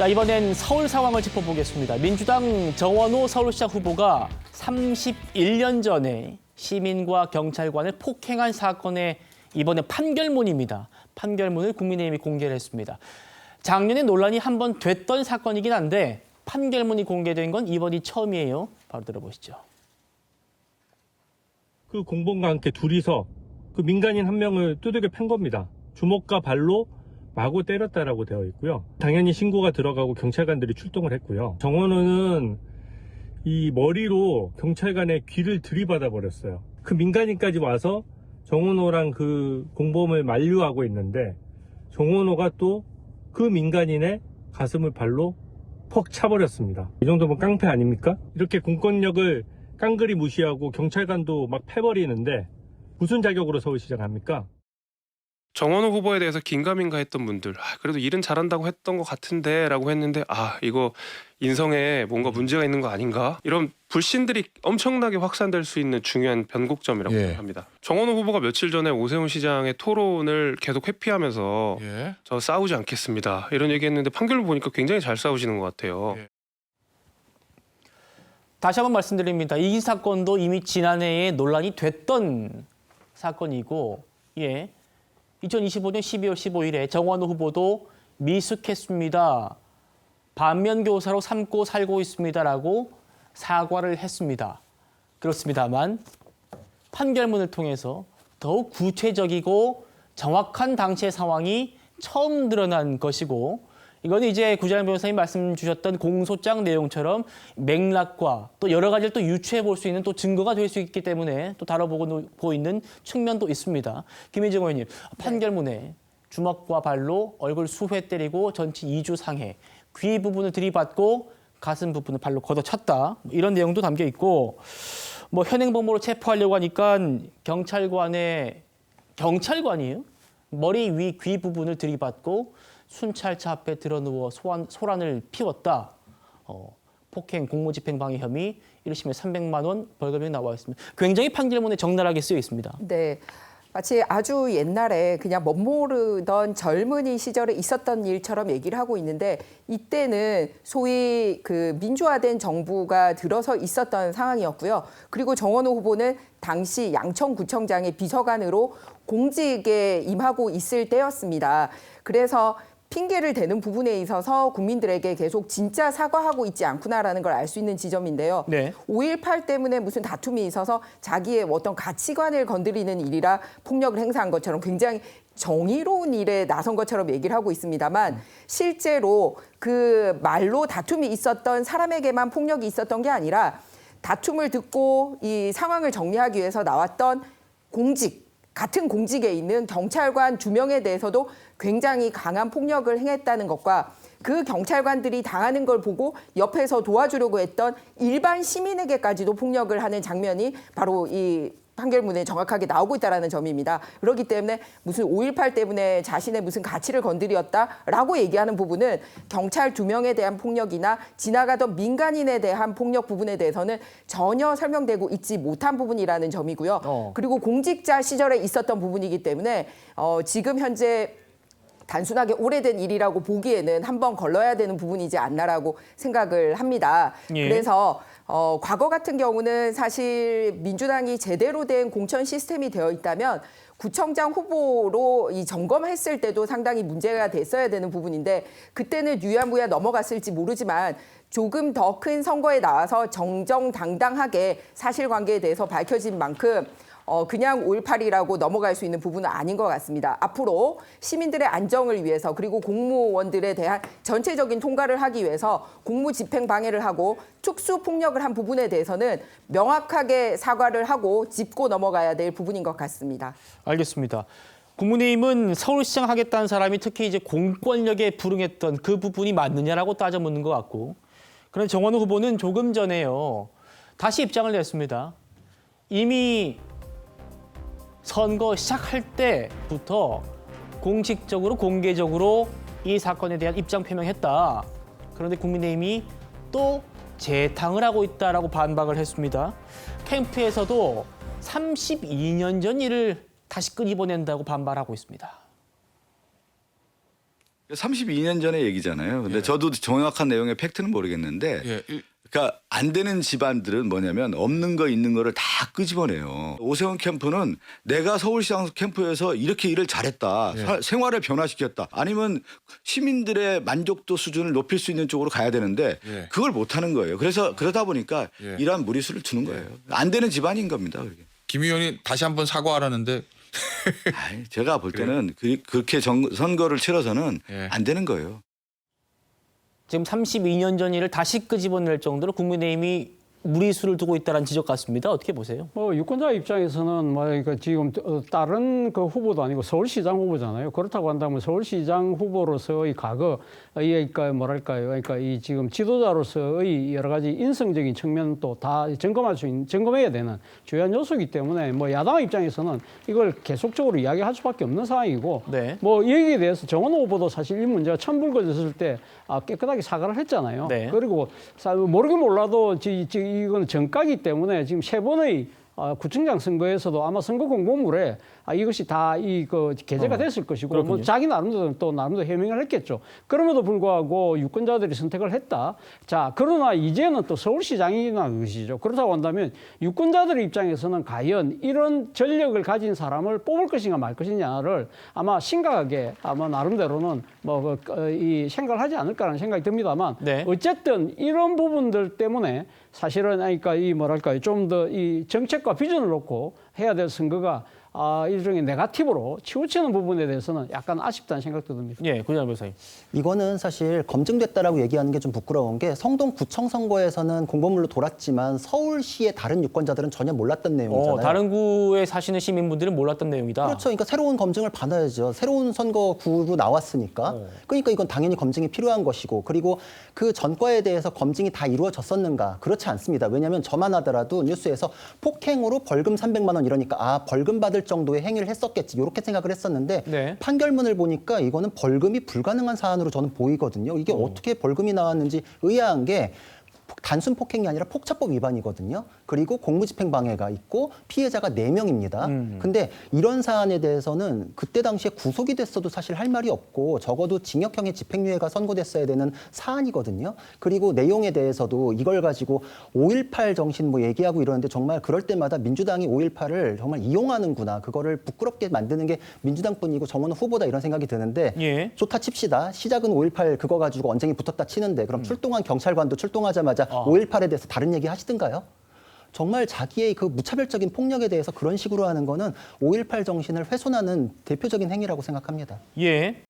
자, 이번엔 서울 상황을 짚어보겠습니다. 민주당 정원호 서울시장 후보가 31년 전에 시민과 경찰관을 폭행한 사건의 이번에 판결문입니다. 판결문을 국민의힘이 공개를 했습니다. 작년에 논란이 한 번 됐던 사건이긴 한데 판결문이 공개된 건 이번이 처음이에요. 바로 들어보시죠. 그 공범과 함께 둘이서 그 민간인 한 명을 두들겨 팬 겁니다. 주먹과 발로 마구 때렸다라고 되어 있고요. 당연히 신고가 들어가고 경찰관들이 출동을 했고요. 정원호는 이 머리로 경찰관의 귀를 들이받아 버렸어요. 그 민간인까지 와서 정원호랑 그 공범을 만류하고 있는데 정원호가 또 그 민간인의 가슴을 발로 퍽 차버렸습니다. 이 정도면 깡패 아닙니까? 이렇게 공권력을 깡그리 무시하고 경찰관도 막 패버리는데 무슨 자격으로 서울시장 합니까? 정원호 후보에 대해서 긴가민가 했던 분들, 그래도 일은 잘한다고 했던 것 같은데 라고 했는데 이거 인성에 뭔가 문제가 있는 거 아닌가? 이런 불신들이 엄청나게 확산될 수 있는 중요한 변곡점이라고 생각합니다. 정원호 후보가 며칠 전에 오세훈 시장의 토론을 계속 회피하면서 저 싸우지 않겠습니다 이런 얘기했는데 판결을 보니까 굉장히 잘 싸우시는 것 같아요. 다시 한번 말씀드립니다. 이 사건도 이미 지난해에 논란이 됐던 사건이고 2025년 12월 15일에 정원호 후보도 미숙했습니다. 반면교사로 삼고 살고 있습니다라고 사과를 했습니다. 그렇습니다만 판결문을 통해서 더욱 구체적이고 정확한 당시의 상황이 처음 드러난 것이고 이거는 이제 구자영 변호사님 말씀 주셨던 공소장 내용처럼 맥락과 또 여러 가지를 또 유추해 볼 수 있는 또 증거가 될 수 있기 때문에 또 다뤄보고 있는 측면도 있습니다. 김혜정 의원님, 판결문에 주먹과 발로 얼굴 수회 때리고 전치 2주 상해, 귀 부분을 들이받고 가슴 부분을 발로 걷어찼다. 이런 내용도 담겨 있고 현행범으로 체포하려고 하니까 경찰관이에요. 머리 위 귀 부분을 들이받고 순찰차 앞에 드러누워 소란을 피웠다. 폭행, 공무집행방해 혐의 1심에 300만 원 벌금이 나와 있습니다. 굉장히 판결문에 적나라하게 쓰여 있습니다. 네. 마치 아주 옛날에 그냥 멋모르던 젊은이 시절에 있었던 일처럼 얘기를 하고 있는데 이때는 소위 그 민주화된 정부가 들어서 있었던 상황이었고요. 그리고 정원호 후보는 당시 양천구청장의 비서관으로 공직에 임하고 있을 때였습니다. 그래서 핑계를 대는 부분에 있어서 국민들에게 계속 진짜 사과하고 있지 않구나라는 걸 알 수 있는 지점인데요. 5.18 때문에 무슨 다툼이 있어서 자기의 어떤 가치관을 건드리는 일이라 폭력을 행사한 것처럼 굉장히 정의로운 일에 나선 것처럼 얘기를 하고 있습니다만 실제로 그 말로 다툼이 있었던 사람에게만 폭력이 있었던 게 아니라 다툼을 듣고 이 상황을 정리하기 위해서 나왔던 같은 공직에 있는 경찰관 2명에 대해서도 굉장히 강한 폭력을 행했다는 것과 그 경찰관들이 당하는 걸 보고 옆에서 도와주려고 했던 일반 시민에게까지도 폭력을 하는 장면이 바로 이 판결문에 정확하게 나오고 있다는 점입니다. 그렇기 때문에 무슨 5.18 때문에 자신의 무슨 가치를 건드렸다라고 얘기하는 부분은 경찰 2명에 대한 폭력이나 지나가던 민간인에 대한 폭력 부분에 대해서는 전혀 설명되고 있지 못한 부분이라는 점이고요. 그리고 공직자 시절에 있었던 부분이기 때문에 지금 현재 단순하게 오래된 일이라고 보기에는 한번 걸러야 되는 부분이지 않나라고 생각을 합니다. 그래서 과거 같은 경우는 사실 민주당이 제대로 된 공천 시스템이 되어 있다면 구청장 후보로 이 점검했을 때도 상당히 문제가 됐어야 되는 부분인데 그때는 유야무야 넘어갔을지 모르지만 조금 더 큰 선거에 나와서 정정당당하게 사실관계에 대해서 밝혀진 만큼 그냥 5.18이라고 넘어갈 수 있는 부분은 아닌 것 같습니다. 앞으로 시민들의 안정을 위해서 그리고 공무원들에 대한 전체적인 통과를 하기 위해서 공무집행 방해를 하고 특수폭력을 한 부분에 대해서는 명확하게 사과를 하고 짚고 넘어가야 될 부분인 것 같습니다. 알겠습니다. 국민의힘은 서울시장 하겠다는 사람이 특히 이제 공권력에 불응했던 그 부분이 맞느냐라고 따져 묻는 것 같고 그런데 정원호 후보는 조금 전에요. 다시 입장을 냈습니다. 이미 선거 시작할 때부터 공식적으로 공개적으로 이 사건에 대한 입장 표명했다. 그런데 국민의힘이 또 재탕을 하고 있다라고 반박을 했습니다. 캠프에서도 32년 전 일을 다시 끄집어낸다고 반발하고 있습니다. 32년 전의 얘기잖아요. 근데 저도 정확한 내용의 팩트는 모르겠는데 예. 그러니까 안 되는 집안들은 뭐냐면 없는 거 있는 거를 다 끄집어내요. 오세훈 캠프는 내가 서울시장 캠프에서 이렇게 일을 잘했다. 생활을 변화시켰다. 아니면 시민들의 만족도 수준을 높일 수 있는 쪽으로 가야 되는데 그걸 못하는 거예요. 그래서 그러다 보니까 이러한 무리수를 두는 거예요. 안 되는 집안인 겁니다. 그게. 김 의원이 다시 한번 사과하라는데 아이, 제가 볼 때는 그렇게 선거를 치러서는 안 되는 거예요. 지금 32년 전 일을 다시 끄집어낼 정도로 국민의힘이 무리수를 두고 있다는 지적 같습니다. 어떻게 보세요? 유권자 입장에서는 그러니까 지금 다른 그 후보도 아니고 서울시장 후보잖아요. 그렇다고 한다면 서울시장 후보로서의 과거의 그러니까 뭐랄까요? 그러니까 이 지금 지도자로서의 여러 가지 인성적인 측면도 다 점검해야 되는 중요한 요소이기 때문에 야당 입장에서는 이걸 계속적으로 이야기할 수밖에 없는 상황이고 네. 여기에 대해서 정원호 후보도 사실 이 문제가 처음 불거졌을 때 깨끗하게 사과를 했잖아요. 네. 그리고 모르긴 몰라도 이건 정가기 때문에 지금 세 번의 구청장 선거에서도 아마 선거 공보물에 이것이 다 게재가 됐을 것이고 자기 나름대로 또 나름대로 해명을 했겠죠. 그럼에도 불구하고 유권자들이 선택을 했다. 자, 그러나 이제는 또 서울시장이나 것이죠. 그렇다고 한다면 유권자들의 입장에서는 과연 이런 전력을 가진 사람을 뽑을 것인가 말 것이냐를 아마 심각하게 아마 나름대로는 이 생각을 하지 않을까라는 생각이 듭니다만 네. 어쨌든 이런 부분들 때문에 사실은 그러니까 좀 더 이 정책과 비전을 놓고 해야 될 선거가 일종의 네거티브로 치우치는 부분에 대해서는 약간 아쉽다는 생각도 듭니다. 예, 고진환 변호사님. 이거는 사실 검증됐다라고 얘기하는 게 좀 부끄러운 게 성동구청 선거에서는 공보물로 돌았지만 서울시의 다른 유권자들은 전혀 몰랐던 내용이잖아요. 다른 구에 사시는 시민분들은 몰랐던 내용이다. 그렇죠. 그러니까 새로운 검증을 받아야죠. 새로운 선거구로 나왔으니까. 그러니까 이건 당연히 검증이 필요한 것이고 그리고 그 전과에 대해서 검증이 다 이루어졌었는가? 그렇지 않습니다. 왜냐하면 저만 하더라도 뉴스에서 폭행으로 벌금 300만 원 이러니까 벌금 받을 정도의 행위를 했었겠지. 이렇게 생각을 했었는데 네. 판결문을 보니까 이거는 벌금이 불가능한 사안으로 저는 보이거든요. 이게 어떻게 벌금이 나왔는지 의아한 게 단순 폭행이 아니라 폭처법 위반이거든요. 그리고 공무집행 방해가 있고 피해자가 4명입니다. 근데 이런 사안에 대해서는 그때 당시에 구속이 됐어도 사실 할 말이 없고 적어도 징역형의 집행유예가 선고됐어야 되는 사안이거든요. 그리고 내용에 대해서도 이걸 가지고 5.18 정신 얘기하고 이러는데 정말 그럴 때마다 민주당이 5.18을 정말 이용하는구나. 그거를 부끄럽게 만드는 게 민주당뿐이고 정원호 후보다 이런 생각이 드는데 예. 좋다 칩시다. 시작은 5.18 그거 가지고 언쟁이 붙었다 치는데 그럼 출동한 경찰관도 출동하자마자 5.18에 대해서 다른 얘기 하시든가요? 정말 자기의 그 무차별적인 폭력에 대해서 그런 식으로 하는 거는 5.18 정신을 훼손하는 대표적인 행위라고 생각합니다. 예.